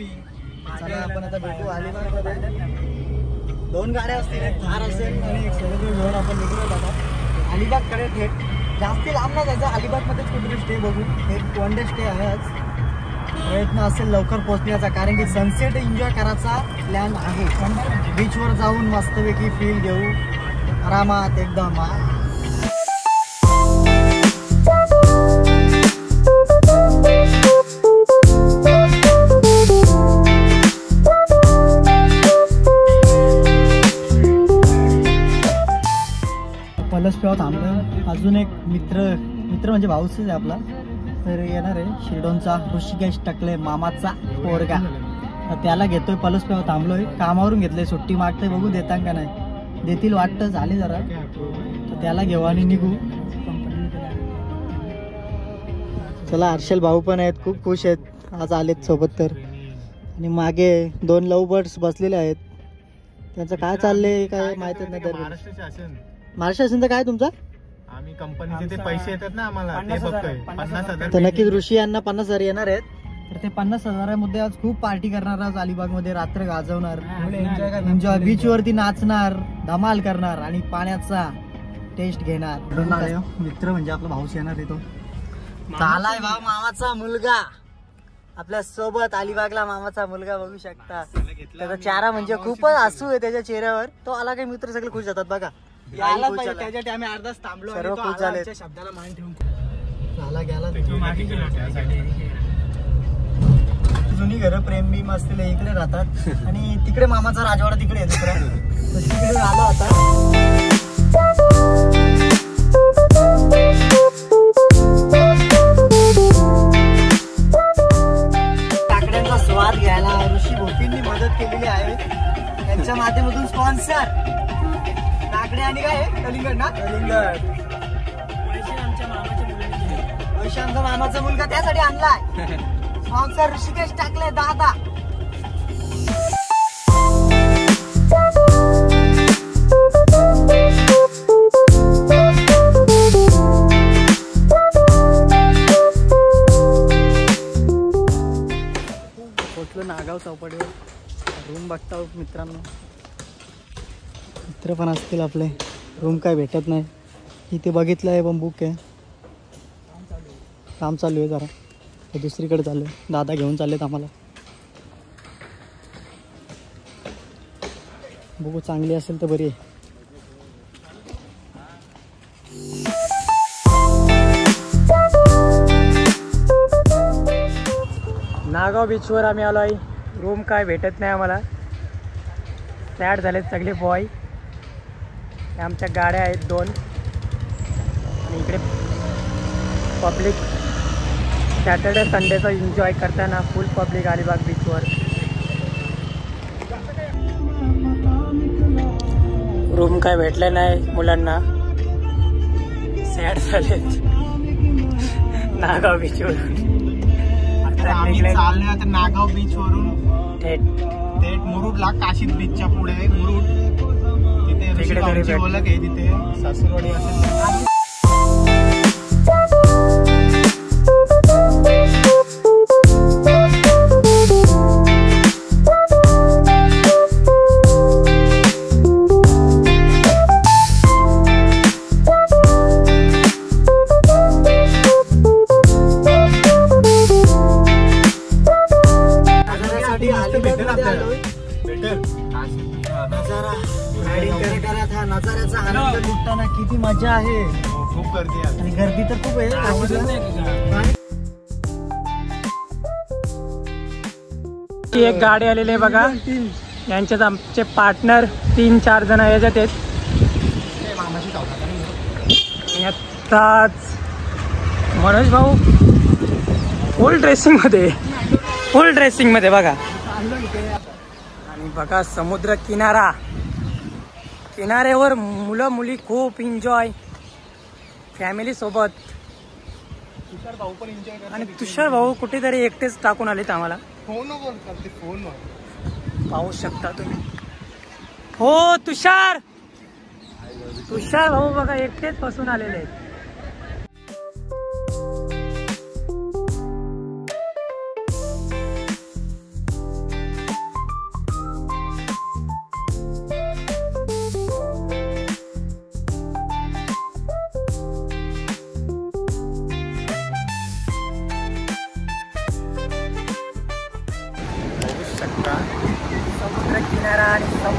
Coffee. चला आपण आता भेटू अलिबागमध्ये. 2 गाड्या असतील, एक थार असेल आणि एक सेलिब्रिटी घेऊन आपण निघून आता अलिबागकडे थेट. जास्त लांब नाही जायचं, अलिबागमध्येच कुठेतरी स्टे बघू. एक 1 डे स्टे आहे आज. प्रयत्न असेल लवकर पोहोचण्याचा, कारण की सनसेट एन्जॉय करायचा प्लॅन आहे. बीचवर जाऊन मस्तपैकी फील घेऊ आरामात एकदम. पलसप्यावर थांबलो. अजून एक मित्र म्हणजे भाऊच आहे आपला, तर येणार आहे शिरडोनचा ऋषिकेश टकले मामाचा पोरगा. तर त्याला घेतोय. पलसप्यावर थांबलोय, कामावरून घेतलंय, सुट्टी मागतोय, बघू देतात का नाही. देतील वाटतं, झाले जरा. तर त्याला घेऊ आणि निघू. चला हर्षल भाऊ पण आहेत, खूप खुश आहेत आज आलेत सोबत. तर आणि मागे 2 लव बर्ड्स बसलेले आहेत. त्यांचं काय चाललंय काय माहितच नाही. तर महाराष्ट्र शासनचं काय तुमचं? आम्ही कंपनीचे ते पैसे येतात ना आम्हाला, ते बघतोय 50,000. तर नक्कीच ऋषी यांना 50,000 येणार आहेत. तर ते 50,000मध्ये आज खूप पार्टी करणार. आज अलिबागमध्ये रात्र गाजवणार, एन्जॉय, बीचवरती नाचणार, धमाल करणार आणि पाण्याचा टेस्ट घेणार. मित्र म्हणजे आपला भाऊच येणार आहे. तो चालाय भाऊ, मामाचा मुलगा आपल्या सोबत अलिबागला. मामाचा मुलगा बघू शकता. त्याचा चेहरा म्हणजे खूपच हसू आहे त्याच्या चेहऱ्यावर. तो आला काही मित्र सगळे खुश जातात बघा. त्याच्यासाठी आम्ही अर्धाच थांबलो. सर्व खुश झाले. शब्दाला मान ठेवून झाला गेला. जुनी घरं प्रेम बीम असतील इकडे राहतात आणि तिकडे मामाचा राजवाडा तिकडे आहे दुसरा. तिकडे आलो आता. काकड्यांचा स्वाद घ्यायला ऋषी भोपींनी मदत केलेली आहे. त्यांच्या माध्यमातून स्पॉन्सर काकडे आणि काय कलिंगड ना. कलिंगड पैसे आमचा मामाचा मुलगा त्यासाठी आणलाय. स्पॉन्सर ऋषिकेश टाकले दादा. पोचलो नागाव चौपाटीवर. रूम बघता मित्रांनो. मित्र पण असतील आपले. रूम काय भेटत नाही इथे. बघितलं आहे पण बुक आहे. काम चालू आहे जरा. तर दुसरीकडे चालू आहे. दादा घेऊन चाललेत आम्हाला. बघू चांगली असेल तर बरी आहे. नागाव बीचवर आम्ही आलो आहे. रूम काय भेटत नाही आम्हाला. सॅड झालेत सगळे बॉय. आमच्या गाड्या आहेत 2 आणि इकडे पब्लिक सॅटर्डे संडेचा एन्जॉय करताना फुल पब्लिक अलिबाग बीचवर. रूम काय भेटले नाही मुलांना. सॅड झालेत नागाव बीचवर. चाललोय आता नागाव बीच वरून थेट मुरुडला. काशीद बीचच्या पुढे मुरुड. तिथे ओळख आहे. तिथे सासूरवाडी असेल. नजाऱ्याचा आनंद लुटताना किती मजा आहे. खूप गर्दी आहे आणि गर्दी तर खूप आहे. एक गाडी आलेली आहे बघा. यांच्यात आमचे पार्टनर 3-4 जण याच्यात आहेत. आताच मनोज भाऊ फुल ड्रेसिंग मध्ये बघा. आणि बघा समुद्र किनाऱ्यावर मुलं मुली खूप एन्जॉय फॅमिली सोबत. आणि तुषार भाऊ कुठेतरी एकटेच टाकून आलेत आम्हाला. फोन पाहू शकता तुम्ही. हो तुषार भाऊ बघा एकटेच बसून आलेले आहेत.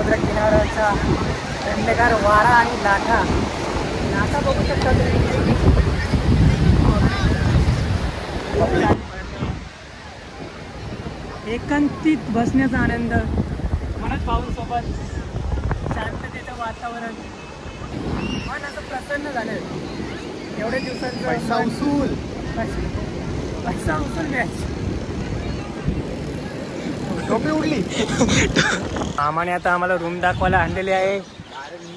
समुद्र किनाऱ्याचा थंडगार वारा आणि लाटा बघू शकता तुम्ही. एकांतिक बसण्याचा आनंद, मनच भाऊंसोबत शांततेचं वातावरण, मन असं प्रसन्न झालं. एवढ्या दिवसांचं पैसा उसूल मॅच टोपी उडली. आम्हाने आता आम्हाला रूम दाखवायला आणलेली आहे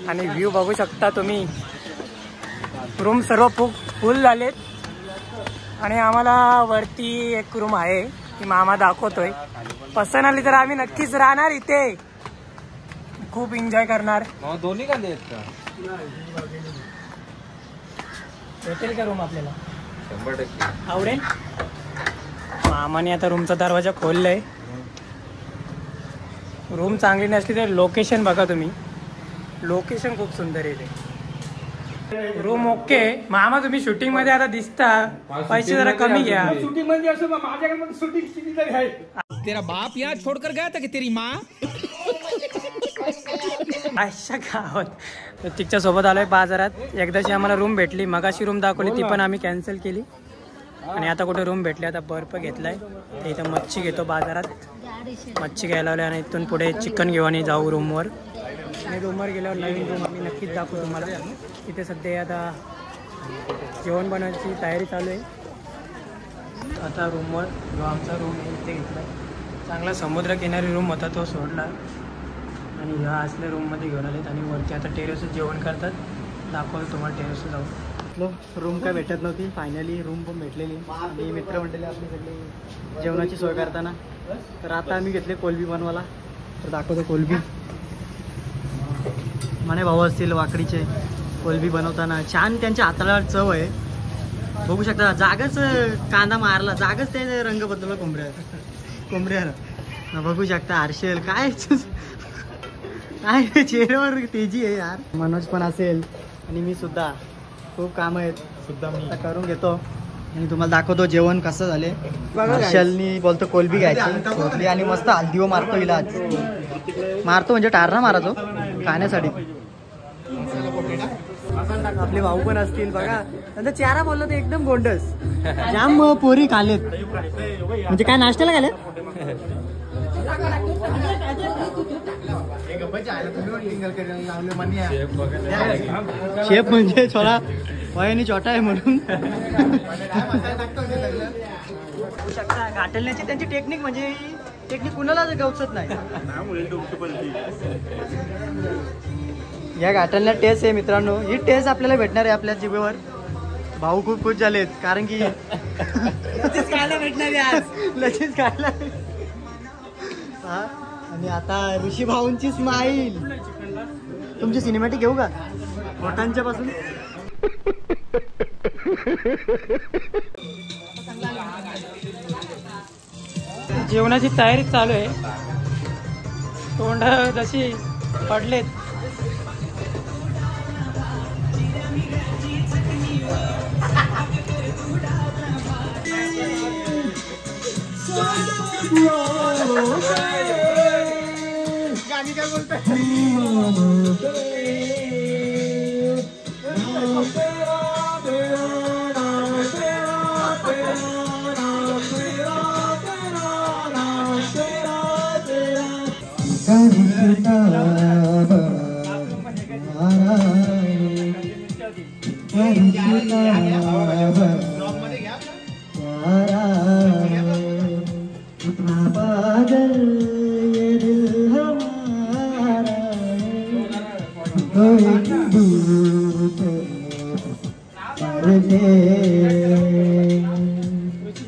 आणि व्ह्यू बघू शकता तुम्ही. रूम सर्व फुल झालेत आणि आम्हाला वरती एक रूम आहे ती मामा दाखवतोय. पसंत आली तर आम्ही नक्कीच राहणार इथे, खूप एन्जॉय करणार. दोन्ही कांदे आहेत का? भेटेल का रूम आपल्याला? 100% आवडेल. मामाने आता रूमचा दरवाजा खोललाय. रूम चांगली नसली तर लोकेशन बघा तुम्ही, लोकेशन खूप सुंदर आहे ते. Room okay. मामा तुम्ही शूटिंग मध्ये आता दिसता, पैसे जरा कमी घ्या. शूटिंग मध्ये असं माझ्याकडे शूटिंग किती तरी आहे. तेरा बाप यहाँ छोड़कर गया था कि तेरी माँ? अशा गावात तिच्या सोबत आलोय बाजारात. एकदाची आम्हाला रूम भेटली, मगाशी रूम दाखवली ती पण आम्ही कॅन्सल केली आणि आता कुठे रूम भेटली. आता बर्फ घेतलाय, इथं मच्छी घेतो बाजारात. मच्छी घ्यायला आलोय आणि इथून पुढे चिकन घेऊ आणि जाऊ रूमवर. आणि रूमवर गेल्यावर नवीन रूम आम्ही नक्कीच दाखवू तुम्हाला. तिथे सध्या आता जेवण बनवायची तयारी चालू आहे. आता रूमवर जो आमचा रूम आहे इथे घेतला, चांगला समुद्रकिनारी रूम होता तो सोडला आणि ह्या असल्या रूममध्ये घेऊन आलेत आणि वरती आता टेरेसवर जेवण करतात. दाखवतो तुम्हाला टेरेसवर जाऊ. रूम काय भेटत नव्हती, फायनली रूम पण भेटलेली आणि मित्रमंडळी आपली सगळी जेवणाची सोय करताना. तर आता आम्ही घेतले कोलबी बनवायला, तर दाखवतो कोलबी. म्हणे भाऊ असतील वाकडीचे, कोलबी बनवताना छान त्यांच्या हाताला चव आहे. बघू शकता जागच कांदा मारला, जागच ते रंग बदलला कोंबड्याला. बघू शकता हर्षल काय काय चेहऱ्यावर तेजी आहे यार. मनोज पण असेल आणि मी सुद्धा, खूप काम आहेत सुद्धा मी आता करून घेतो आणि तुम्हाला दाखवतो जेवण कसं झाले. हर्षलनी बोलतो कोलबी घ्यायची आणि मस्त हल्दीव मारतो इलाज मारतो, म्हणजे टारणा मारायचो खाण्यासाठी. आपले भाऊ पण असतील बघा, त्यांचा चेहरा बोलला तर एकदम गोंडस. जाम पोरी खालेत, म्हणजे काय नाश्त्याला खालेत. शेफ म्हणजे थोडा वयाने छोटा आहे म्हणून. घाटलण्याची त्यांची टेक्निक, म्हणजे टेक्निक कुणाला गवसत नाही. या घाटलण्या टेस्ट आहे मित्रांनो, ही टेस्ट आपल्याला भेटणार आहे आपल्या जिभेवर. भाऊ खूप खुश झालेत कारण की लजीज खायला भेटणार आहे आज, लजीज खायला. आणि आता ऋषी भाऊंची स्माईल. तुमची सिनेमॅटिक घेऊ का मोठ्यांच्या पासून? जेवणाची तयारी चालू आहे. तोंड जशी पडलेत. गाणी काय बोलतोय?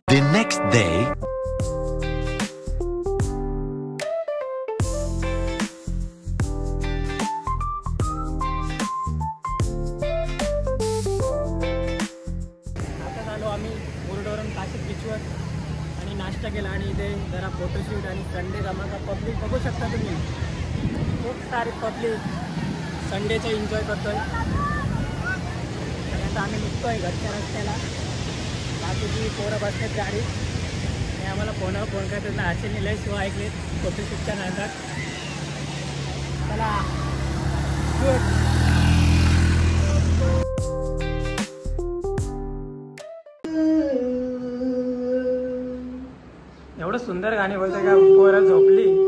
The next day. बीचवर आणि नाश्ता केला आणि इथे जरा फोटोशूट आणि संडे धमाका. पब्लिक बघू शकता तुम्ही, खूप सारी पब्लिक संडेचं एन्जॉय करतोय. आता आम्ही निघतोय घरच्या रस्त्याला. बाकीची पोरं बसतात गाडी आणि आम्हाला फोनवर फोन करतात ना. असे लय शिवाय ऐकलेत फोटोशूटच्या नादात. चला एवढं सुंदर गाणी बोलतं का पोरं झोपली